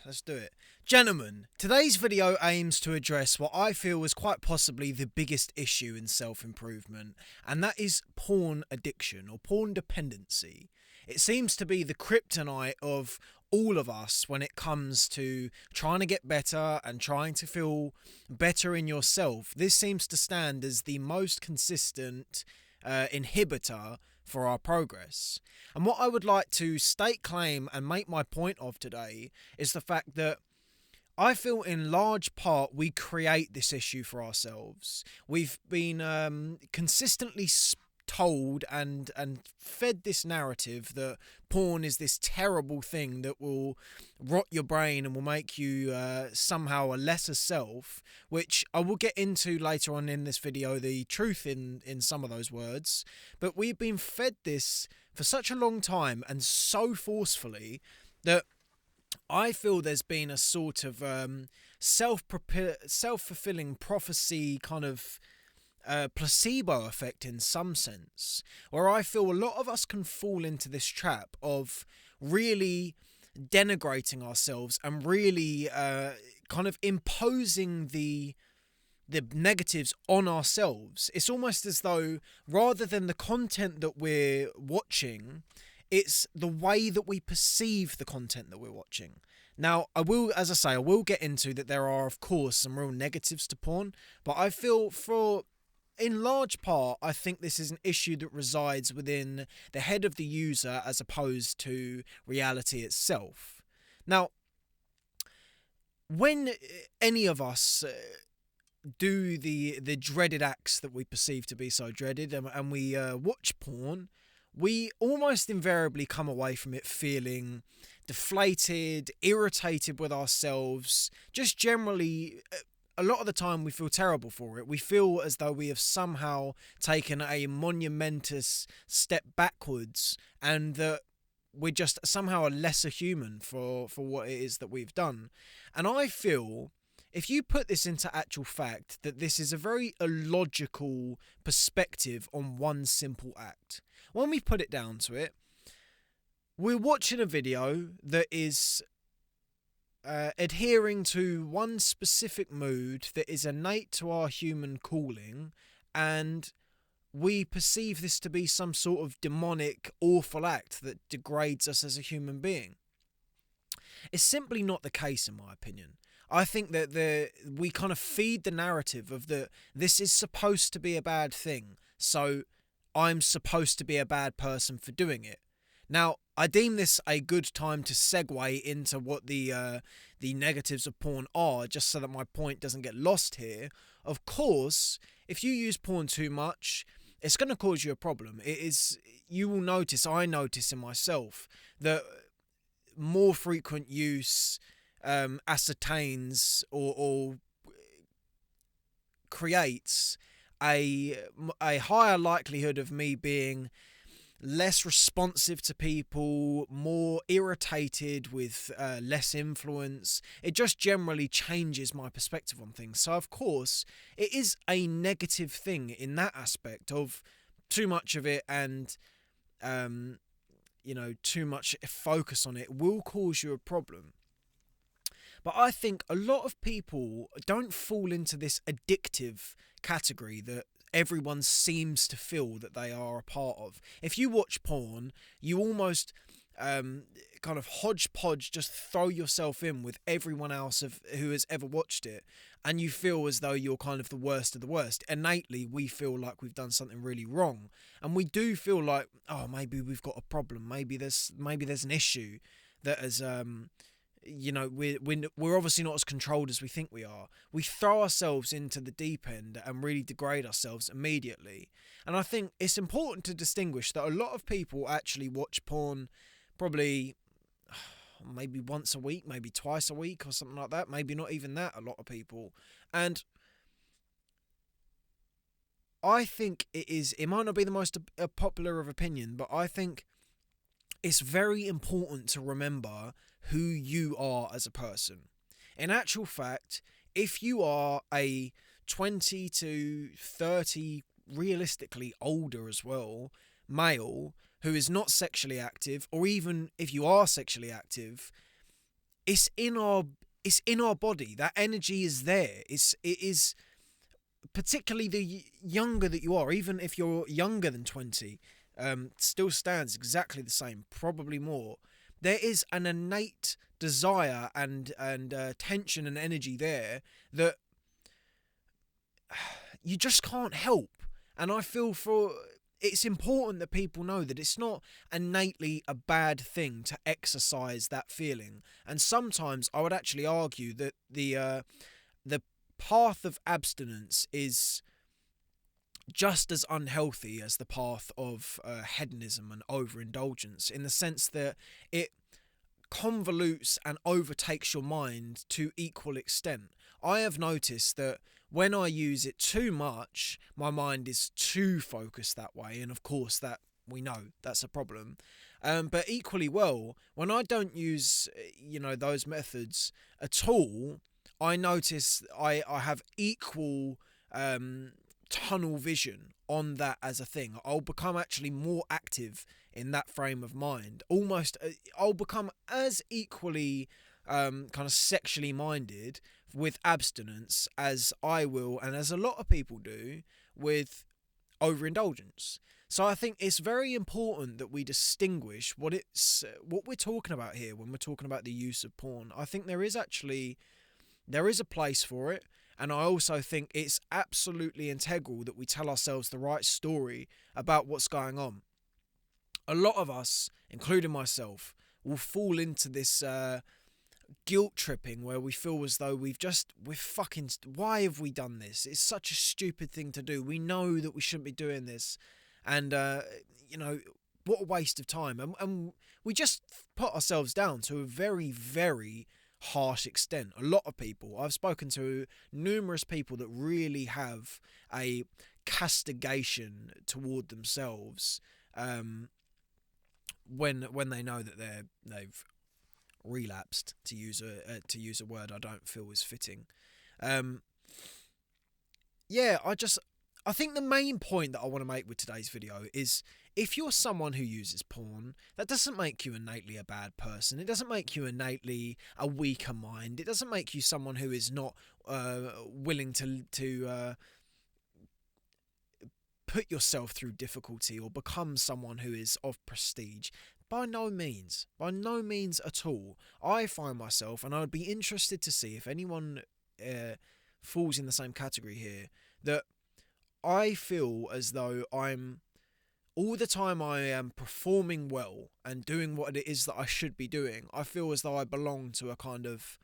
Let's do it. Gentlemen, today's video aims to address what I feel is quite possibly the biggest issue in self-improvement, and that is porn addiction or porn dependency. It seems to be the kryptonite of all of us when it comes to trying to get better and trying to feel better in yourself. This seems to stand as the most consistent inhibitor for our progress. And what I would like to state claim and make my point of today is the fact that I feel in large part we create this issue for ourselves. We've been consistently told and fed this narrative that porn is this terrible thing that will rot your brain and will make you somehow a lesser self, which I will get into later on in this video, the truth in some of those words. But we've been fed this for such a long time and so forcefully that I feel there's been a sort of self-fulfilling prophecy kind of placebo effect in some sense, where I feel a lot of us can fall into this trap of really denigrating ourselves and really kind of imposing the negatives on ourselves. It's almost as though rather than the content that we're watching, it's the way that we perceive the content that we're watching. Now, I will get into that there are, of course, some real negatives to porn, but I feel in large part, I think this is an issue that resides within the head of the user as opposed to reality itself. Now, when any of us do the dreaded acts that we perceive to be so dreaded and we watch porn, we almost invariably come away from it feeling deflated, irritated with ourselves, just generally. A lot of the time we feel terrible for it. We feel as though we have somehow taken a monumentous step backwards and that we're just somehow a lesser human for what it is that we've done. And I feel, if you put this into actual fact, that this is a very illogical perspective on one simple act. When we put it down to it, we're watching a video that is adhering to one specific mood that is innate to our human calling, and we perceive this to be some sort of demonic, awful act that degrades us as a human being. It's simply not the case, in my opinion. I think that we kind of feed the narrative of this is supposed to be a bad thing, so I'm supposed to be a bad person for doing it. Now, I deem this a good time to segue into what the negatives of porn are, just so that my point doesn't get lost here. Of course, if you use porn too much, it's going to cause you a problem. You will notice, I notice in myself, that more frequent use ascertains or creates a higher likelihood of me being less responsive to people, more irritated with less influence. It just generally changes my perspective on things. So of course it is a negative thing in that aspect of too much of it, and too much focus on it will cause you a problem. But I think a lot of people don't fall into this addictive category that everyone seems to feel that they are a part of. If you watch porn, you almost kind of hodgepodge just throw yourself in with everyone else who has ever watched it, and you feel as though you're kind of the worst of the worst. Innately, we feel like we've done something really wrong, and we do feel like, oh, maybe we've got a problem, maybe there's an issue that has we're obviously not as controlled as we think we are. We throw ourselves into the deep end and really degrade ourselves immediately. And I think it's important to distinguish that a lot of people actually watch porn probably maybe once a week, maybe twice a week or something like that. Maybe not even that, a lot of people. And I think it might not be the most popular of opinion, but I think it's very important to remember who you are as a person. In actual fact, if you are a 20 to 30, realistically older as well, male who is not sexually active, or even if you are sexually active, it's in our body. That energy is there. It is particularly the younger that you are, even if you're younger than 20, still stands exactly the same, probably more. There is an innate desire and tension and energy there that you just can't help. And I feel it's important that people know that it's not innately a bad thing to exercise that feeling. And sometimes I would actually argue that the path of abstinence is just as unhealthy as the path of hedonism and overindulgence, in the sense that it convolutes and overtakes your mind to equal extent. I have noticed that when I use it too much, my mind is too focused that way, and of course that we know that's a problem. But equally well, when I don't use, those methods at all, I notice I have equal tunnel vision on that as a thing. I'll become actually more active in that frame of mind. Almost, I'll become as equally kind of sexually minded with abstinence as I will, and as a lot of people do, with overindulgence. So I think it's very important that we distinguish what we're talking about here when we're talking about the use of porn. I think there is a place for it, and I also think it's absolutely integral that we tell ourselves the right story about what's going on. A lot of us, including myself, will fall into this guilt tripping where we feel as though why have we done this? It's such a stupid thing to do. We know that we shouldn't be doing this, and what a waste of time. And we just put ourselves down to a very, very harsh extent. A lot of people, I've spoken to numerous people that really have a castigation toward themselves when they know that they've relapsed, to use a word I don't feel is fitting. I think the main point that I want to make with today's video is, if you're someone who uses porn, that doesn't make you innately a bad person. It doesn't make you innately a weaker mind. It doesn't make you someone who is not willing to put yourself through difficulty or become someone who is of prestige. By no means at all. I find myself, and I would be interested to see if anyone falls in the same category here, that I feel as though all the time I am performing well and doing what it is that I should be doing. I feel as though I belong to a kind of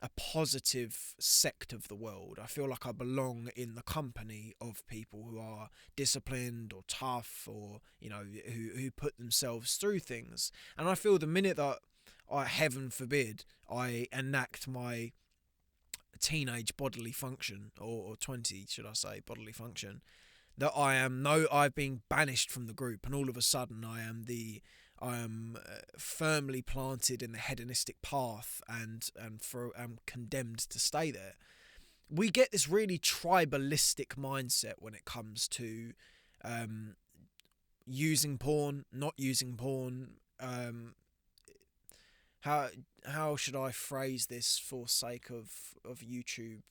a positive sect of the world. I feel like I belong in the company of people who are disciplined or tough, or who put themselves through things. And I feel the minute that heaven forbid, I enact my teenage bodily function, or 20 should I say bodily function, that I've been banished from the group, and all of a sudden I am firmly planted in the hedonistic path and am condemned to stay there. We get this really tribalistic mindset when it comes to using porn, not using porn. How should I phrase this for sake of YouTube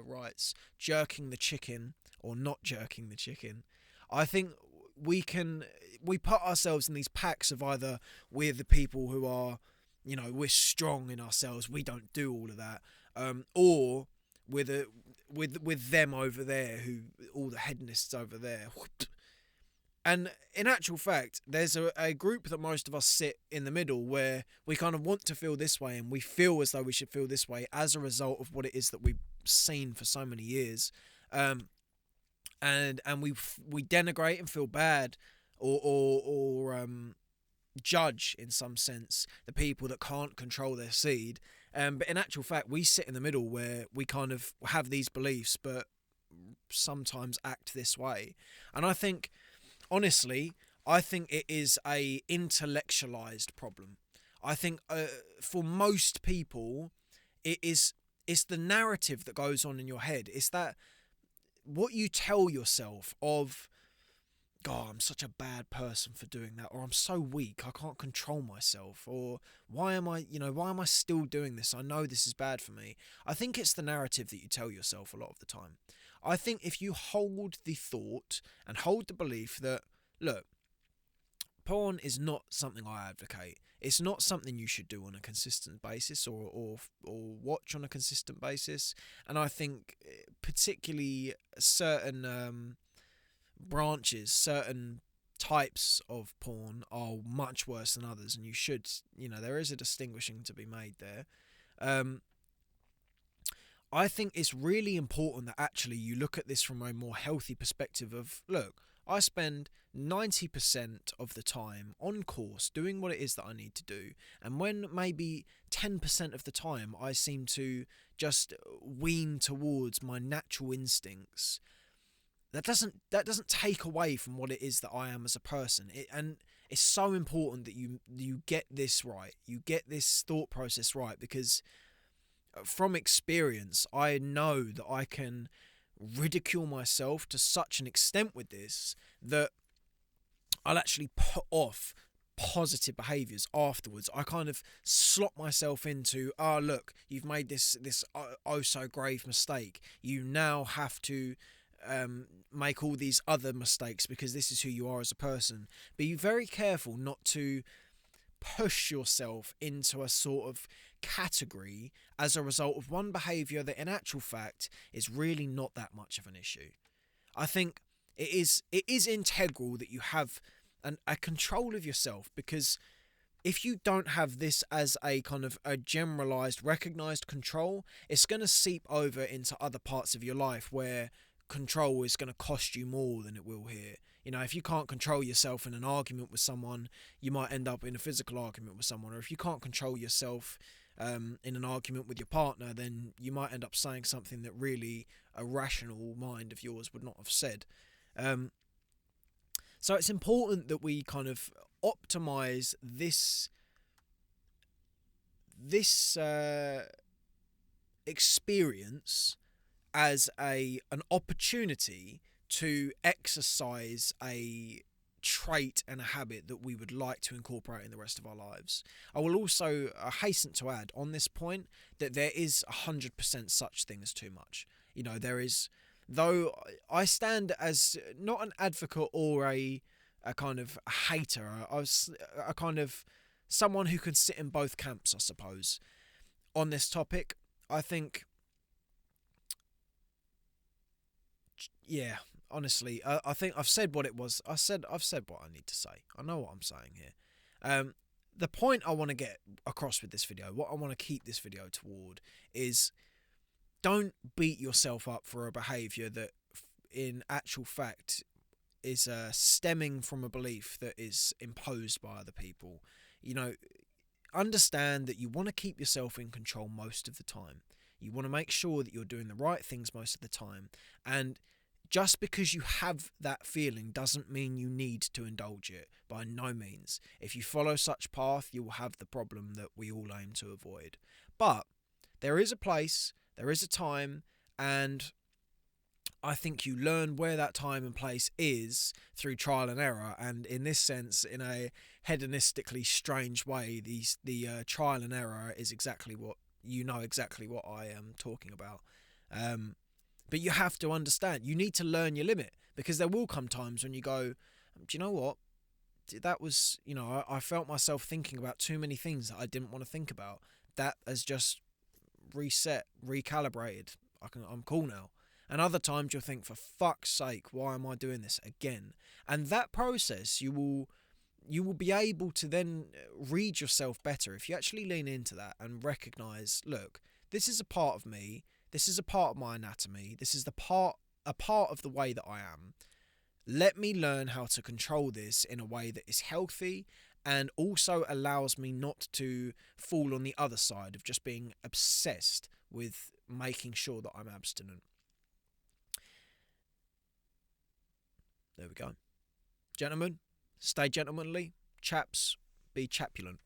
rights? Jerking the chicken or not jerking the chicken. I think we put ourselves in these packs of either we're the people who are, we're strong in ourselves, we don't do all of that, or with them over there, who all the hedonists over there. And in actual fact, there's a group that most of us sit in the middle, where we kind of want to feel this way, and we feel as though we should feel this way as a result of what it is that we've seen for so many years. And we denigrate and feel bad, or judge in some sense the people that can't control their seed. But in actual fact, we sit in the middle, where we kind of have these beliefs but sometimes act this way. And honestly, I think it is a intellectualized problem. I think for most people, it's the narrative that goes on in your head. It's that what you tell yourself of God, I'm such a bad person for doing that, or I'm so weak, I can't control myself, or why am I still doing this? I know this is bad for me. I think it's the narrative that you tell yourself a lot of the time. I think if you hold the thought and hold the belief that, look, porn is not something I advocate. It's not something you should do on a consistent basis, or watch on a consistent basis. And I think particularly certain branches, certain types of porn are much worse than others, and there is a distinguishing to be made there. Um, I think it's really important that actually you look at this from a more healthy perspective of, look, I spend 90% of the time on course doing what it is that I need to do, and when maybe 10% of the time I seem to just wean towards my natural instincts, that doesn't take away from what it is that I am as a person. And it's so important that you get this right, you get this thought process right, because from experience, I know that I can ridicule myself to such an extent with this that I'll actually put off positive behaviours afterwards. I kind of slot myself into, oh look, you've made this oh so grave mistake. You now have to make all these other mistakes because this is who you are as a person. Be very careful not to push yourself into a sort of category as a result of one behaviour that in actual fact is really not that much of an issue. I think it is integral that you have a control of yourself, because if you don't have this as a kind of a generalised, recognised control, it's going to seep over into other parts of your life where control is going to cost you more than it will here. If you can't control yourself in an argument with someone, you might end up in a physical argument with someone. Or if you can't control yourself in an argument with your partner, then you might end up saying something that really a rational mind of yours would not have said. So it's important that we kind of optimize this experience as an opportunity to exercise a trait and a habit that we would like to incorporate in the rest of our lives. I will also hasten to add on this point that there is 100% such thing as too much. There is, though I stand as not an advocate or a kind of a hater. I was a kind of someone who can sit in both camps, I suppose, on this topic. I think, yeah, honestly, I think I've said what it was. I've said what I need to say. I know what I'm saying here. The point I want to get across with this video, what I want to keep this video toward, is don't beat yourself up for a behaviour that, in actual fact, is stemming from a belief that is imposed by other people. Understand that you want to keep yourself in control most of the time. You want to make sure that you're doing the right things most of the time, and just because you have that feeling doesn't mean you need to indulge it, by no means. If you follow such path, you will have the problem that we all aim to avoid. But there is a place, there is a time, and I think you learn where that time and place is through trial and error. And in this sense, in a hedonistically strange way, the trial and error is exactly what I am talking about. But you have to understand, you need to learn your limit, because there will come times when you go, do you know what? That was, I felt myself thinking about too many things that I didn't want to think about. That has just reset, recalibrated. I'm cool now. And other times you'll think, for fuck's sake, why am I doing this again? And that process, you will be able to then read yourself better if you actually lean into that and recognise, look, this is a part of me. This is a part of my anatomy. This is a part of the way that I am. Let me learn how to control this in a way that is healthy and also allows me not to fall on the other side of just being obsessed with making sure that I'm abstinent. There we go. Gentlemen, stay gentlemanly. Chaps, be chapulent.